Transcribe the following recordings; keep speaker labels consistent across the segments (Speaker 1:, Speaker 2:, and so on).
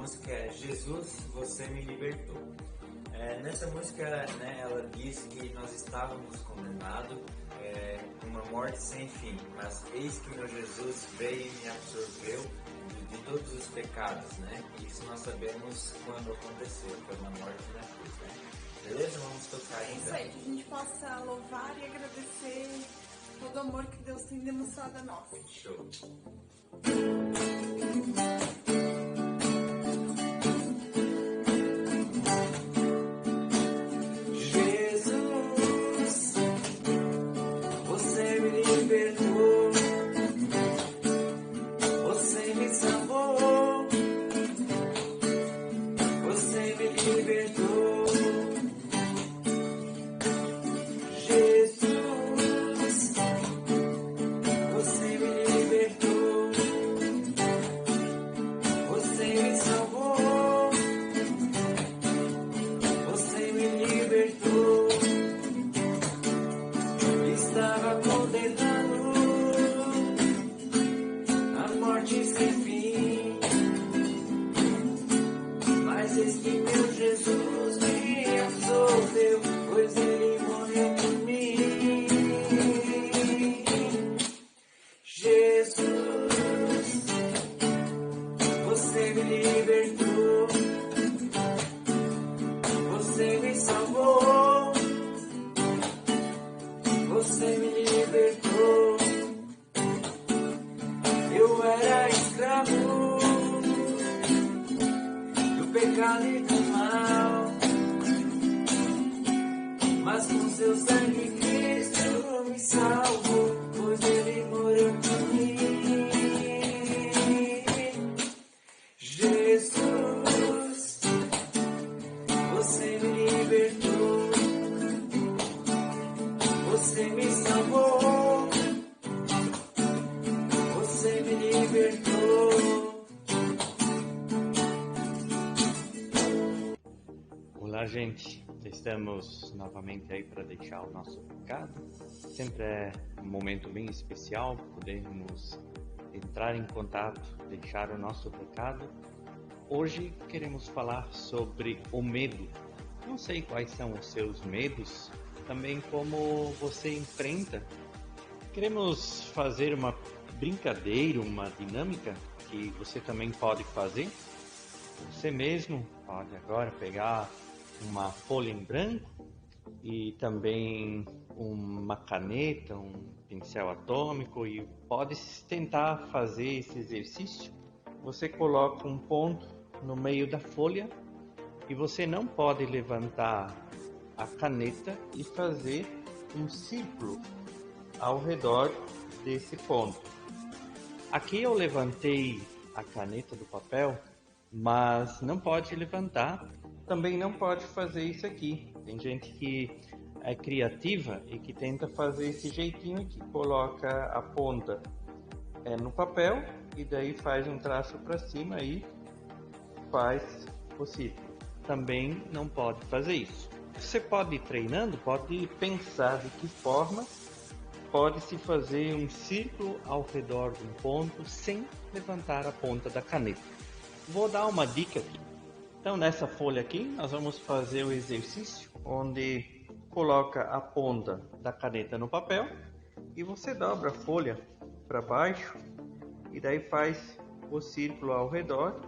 Speaker 1: música é Jesus, Você Me Libertou. Nessa música, ela diz que nós estávamos condenados com uma morte sem fim, mas eis que meu Jesus veio e me absorveu de todos os pecados, né? Isso nós sabemos quando aconteceu, foi uma morte na cruz, né? Beleza? Vamos tocar ainda.
Speaker 2: Isso aí, que a gente possa louvar e agradecer todo o amor que Deus tem demonstrado a nós.
Speaker 1: Show! Jesus, você me libertou, você me salvou, você me libertou. Jesus, você me libertou, você me salvou, você me libertou. Estava condenado à morte sem fim, mas eis que meu Jesus me absolveu, pois ele morreu por mim. Jesus, você me libertou, você me salvou, você me libertou. Eu era escravo do pecado e do mal, mas com seu sangue Cristo me salvou, pois ele morreu por mim. Jesus, você me libertou, você me salvou, você me libertou.
Speaker 3: Olá, gente. Estamos novamente aí para deixar o nosso recado. Sempre é um momento bem especial, podemos entrar em contato, deixar o nosso recado. Hoje queremos falar sobre o medo. Não sei quais são os seus medos, também como você enfrenta. Queremos fazer uma brincadeira, uma dinâmica que você também pode fazer. Você mesmo pode agora pegar uma folha em branco e também uma caneta, um pincel atômico e pode tentar fazer esse exercício. Você coloca um ponto no meio da folha e você não pode levantar a caneta e fazer um círculo ao redor desse ponto. Aqui eu levantei a caneta do papel, mas não pode levantar, também não pode fazer isso aqui. Tem gente que é criativa e que tenta fazer esse jeitinho aqui, coloca a ponta no papel e daí faz um traço para cima e faz o círculo. Também não pode fazer isso. Você pode ir treinando, pode pensar de que forma pode-se fazer um círculo ao redor de um ponto sem levantar a ponta da caneta. Vou dar uma dica aqui. Então, nessa folha aqui, nós vamos fazer o exercício onde coloca a ponta da caneta no papel e você dobra a folha para baixo e daí faz o círculo ao redor,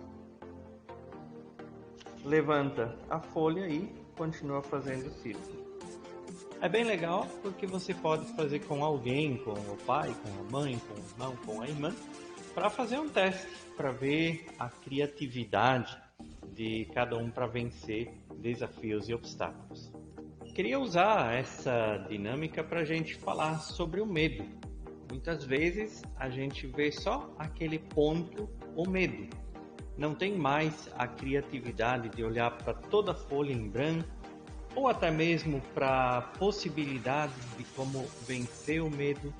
Speaker 3: levanta a folha e continua fazendo o círculo. É bem legal porque você pode fazer com alguém, com o pai, com a mãe, com o irmão, com a irmã, para fazer um teste, para ver a criatividade de cada um para vencer desafios e obstáculos. Queria usar essa dinâmica para a gente falar sobre o medo. Muitas vezes a gente vê só aquele ponto, o medo. Não tem mais a criatividade de olhar para toda a folha em branco ou até mesmo para possibilidades de como vencer o medo.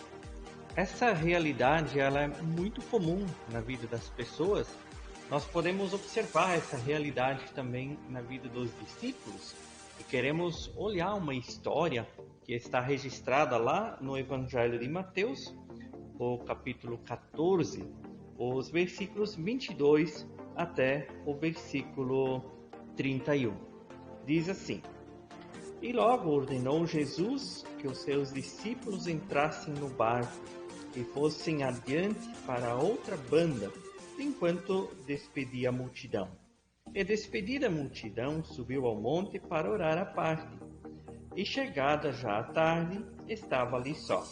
Speaker 3: Essa realidade ela é muito comum na vida das pessoas. Nós podemos observar essa realidade também na vida dos discípulos e queremos olhar uma história que está registrada lá no Evangelho de Mateus, o capítulo 14, os versículos 22 até o versículo 31. Diz assim: E logo ordenou Jesus que os seus discípulos entrassem no barco e fossem adiante para a outra banda, enquanto despedia a multidão. E despedida a multidão, subiu ao monte para orar à parte. E chegada já a tarde, estava ali só.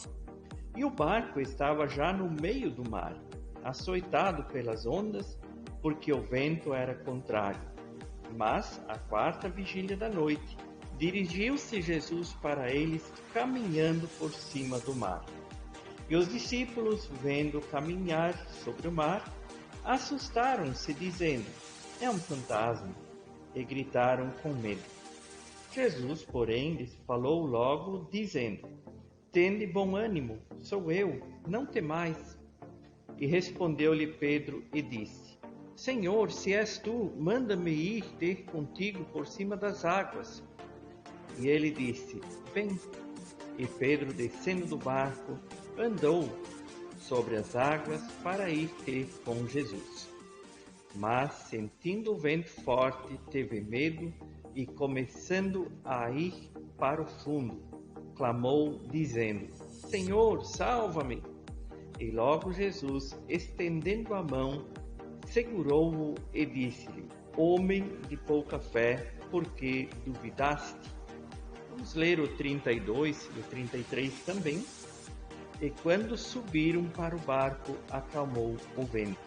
Speaker 3: E o barco estava já no meio do mar, açoitado pelas ondas, porque o vento era contrário. Mas, à quarta vigília da noite, dirigiu-se Jesus para eles, caminhando por cima do mar. E os discípulos, vendo caminhar sobre o mar, assustaram-se, dizendo: É um fantasma, e gritaram com medo. Jesus, porém, lhes falou logo, dizendo: Tende bom ânimo, sou eu, não temais. E respondeu-lhe Pedro e disse: Senhor, se és tu, manda-me ir ter contigo por cima das águas. E ele disse: Vem. E Pedro, descendo do barco, andou sobre as águas para ir ter com Jesus. Mas, sentindo o vento forte, teve medo e, começando a ir para o fundo, clamou, dizendo: Senhor, salva-me! E logo Jesus, estendendo a mão, segurou-o e disse-lhe: Homem de pouca fé, por que duvidaste? Vamos ler o 32 e o 33 também. E quando subiram para o barco, acalmou o vento.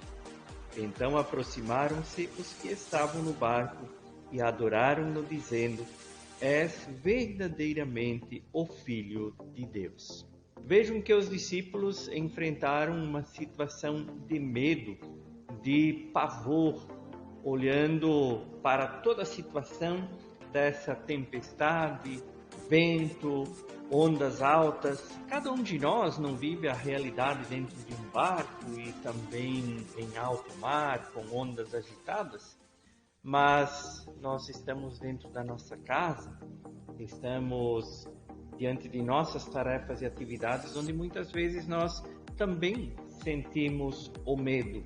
Speaker 3: Então aproximaram-se os que estavam no barco e adoraram-no, dizendo: És verdadeiramente o Filho de Deus. Vejam que os discípulos enfrentaram uma situação de medo, de pavor, olhando para toda a situação dessa tempestade, vento, ondas altas. Cada um de nós não vive a realidade dentro de um barco e também em alto mar, com ondas agitadas, mas nós estamos dentro da nossa casa, estamos diante de nossas tarefas e atividades, onde muitas vezes nós também sentimos o medo.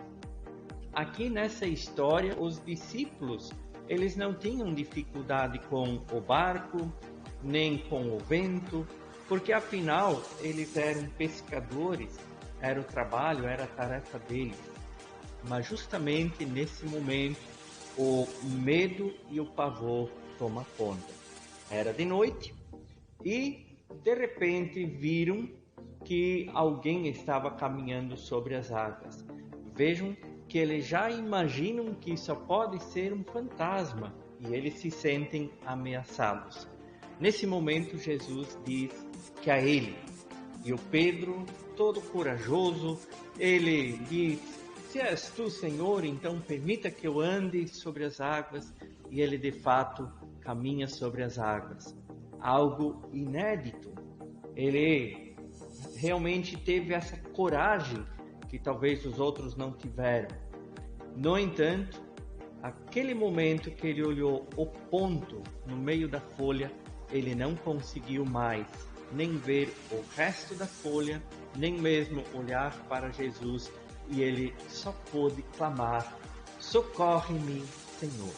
Speaker 3: Aqui nessa história, os discípulos, eles não tinham dificuldade com o barco, nem com o vento, porque afinal eles eram pescadores, era o trabalho, era a tarefa deles. Mas justamente nesse momento, o medo e o pavor tomam conta. Era de noite e de repente viram que alguém estava caminhando sobre as águas. Vejam que eles já imaginam que isso pode ser um fantasma e eles se sentem ameaçados. Nesse momento, Jesus diz que a ele, e o Pedro, todo corajoso, ele diz: Se és tu, Senhor, então permita que eu ande sobre as águas. E ele, de fato, caminha sobre as águas. Algo inédito. Ele realmente teve essa coragem que talvez os outros não tiveram. No entanto, aquele momento que ele olhou o ponto no meio da folha, ele não conseguiu mais nem ver o resto da folha, nem mesmo olhar para Jesus, e ele só pôde clamar: Socorre-me, Senhor.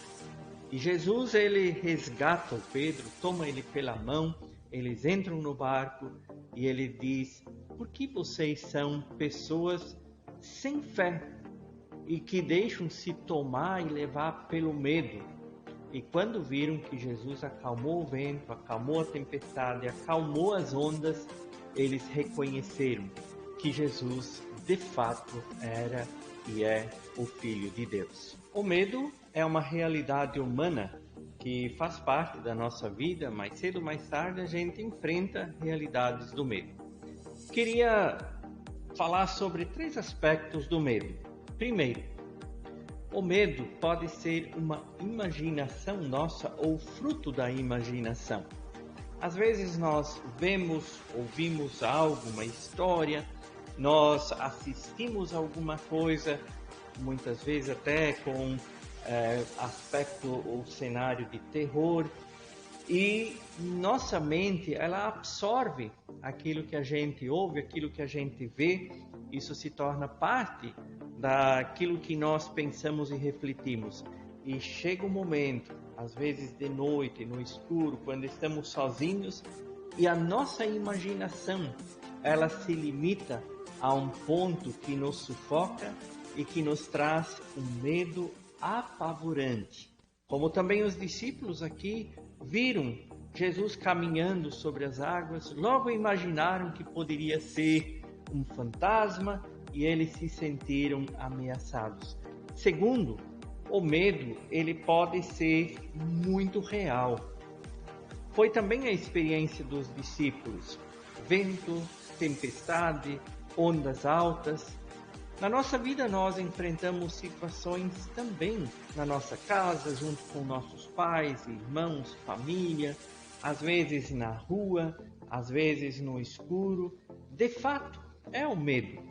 Speaker 3: E Jesus, ele resgata o Pedro, toma ele pela mão, eles entram no barco e ele diz: Por que vocês são pessoas sem fé e que deixam-se tomar e levar pelo medo? E quando viram que Jesus acalmou o vento, acalmou a tempestade, acalmou as ondas, eles reconheceram que Jesus, de fato, era e é o Filho de Deus. O medo é uma realidade humana que faz parte da nossa vida. Mais cedo ou mais tarde a gente enfrenta realidades do medo. Queria falar sobre 3 aspectos do medo. Primeiro, o medo pode ser uma imaginação nossa ou fruto da imaginação. Às vezes nós vemos, ouvimos algo, uma história, nós assistimos alguma coisa, muitas vezes até com aspecto ou cenário de terror, e nossa mente, ela absorve aquilo que a gente ouve, aquilo que a gente vê. Isso se torna parte daquilo que nós pensamos e refletimos. E chega um momento, às vezes de noite, no escuro, quando estamos sozinhos, e a nossa imaginação, ela se limita a um ponto que nos sufoca e que nos traz um medo apavorante. Como também os discípulos aqui viram Jesus caminhando sobre as águas, logo imaginaram que poderia ser um fantasma e eles se sentiram ameaçados. Segundo, o medo, ele pode ser muito real. Foi também a experiência dos discípulos. Vento, tempestade, ondas altas. Na nossa vida nós enfrentamos situações também na nossa casa, junto com nossos pais, irmãos, família, às vezes na rua, às vezes no escuro. De fato, é o medo.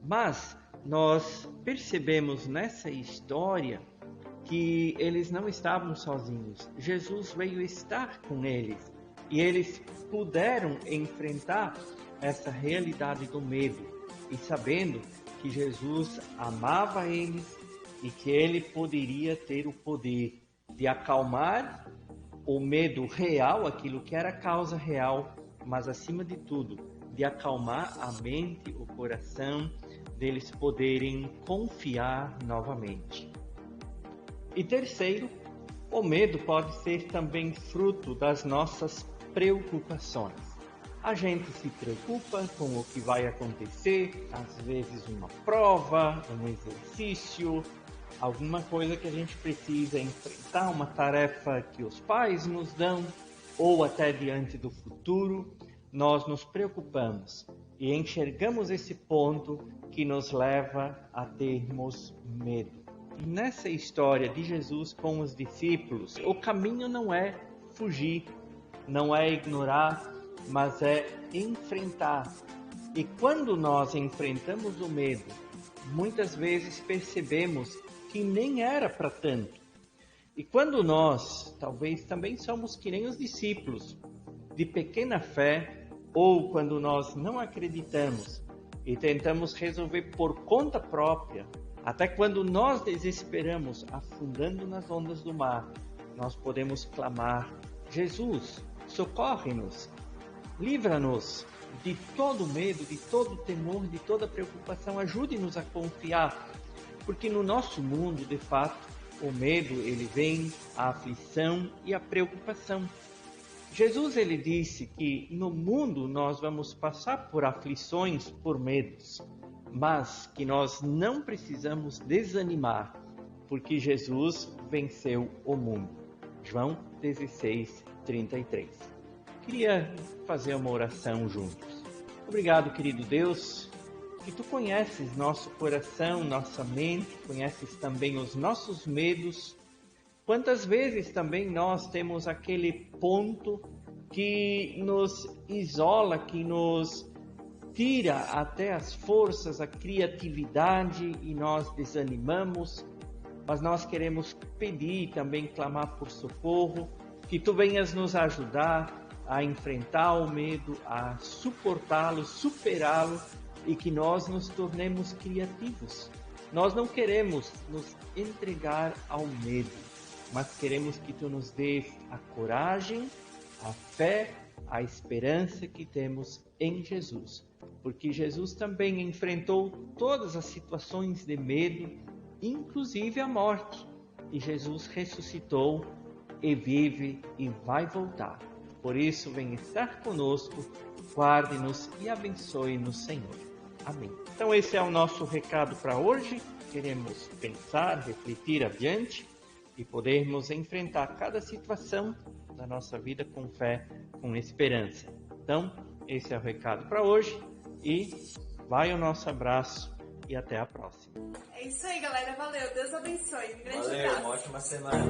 Speaker 3: Mas nós percebemos nessa história que eles não estavam sozinhos. Jesus veio estar com eles e eles puderam enfrentar essa realidade do medo e sabendo que Jesus amava eles e que ele poderia ter o poder de acalmar o medo real, aquilo que era a causa real, mas acima de tudo, de acalmar a mente, o coração, deles poderem confiar novamente. E terceiro, o medo pode ser também fruto das nossas preocupações. A gente se preocupa com o que vai acontecer, às vezes uma prova, um exercício, alguma coisa que a gente precisa enfrentar, uma tarefa que os pais nos dão, ou até diante do futuro, nós nos preocupamos e enxergamos esse ponto que nos leva a termos medo. E nessa história de Jesus com os discípulos, o caminho não é fugir, não é ignorar, mas é enfrentar. E quando nós enfrentamos o medo, muitas vezes percebemos que nem era para tanto. E quando nós, talvez também somos que nem os discípulos, de pequena fé, ou quando nós não acreditamos e tentamos resolver por conta própria, até quando nós desesperamos, afundando nas ondas do mar, nós podemos clamar: Jesus, socorre-nos, livra-nos de todo medo, de todo temor, de toda preocupação, ajude-nos a confiar, porque no nosso mundo, de fato, o medo ele vem, a aflição e a preocupação. Jesus ele disse que no mundo nós vamos passar por aflições, por medos, mas que nós não precisamos desanimar, porque Jesus venceu o mundo. João 16:33. Queria fazer uma oração juntos. Obrigado, querido Deus, que Tu conheces nosso coração, nossa mente, conheces também os nossos medos. Quantas vezes também nós temos aquele ponto que nos isola, que nos tira até as forças, a criatividade e nós desanimamos, mas nós queremos pedir e também clamar por socorro, que Tu venhas nos ajudar a enfrentar o medo, a suportá-lo, superá-lo e que nós nos tornemos criativos. Nós não queremos nos entregar ao medo, mas queremos que Tu nos dês a coragem, a fé, a esperança que temos em Jesus. Porque Jesus também enfrentou todas as situações de medo, inclusive a morte. E Jesus ressuscitou e vive e vai voltar. Por isso, vem estar conosco, guarde-nos e abençoe-nos, Senhor. Amém. Então esse é o nosso recado para hoje. Queremos pensar, refletir adiante e podermos enfrentar cada situação da nossa vida com fé, com esperança. Então, esse é o recado para hoje e vai o nosso abraço e até a próxima.
Speaker 2: É isso aí, galera. Valeu. Deus abençoe. Um grande
Speaker 1: Valeu,
Speaker 2: abraço.
Speaker 1: uma ótima semana.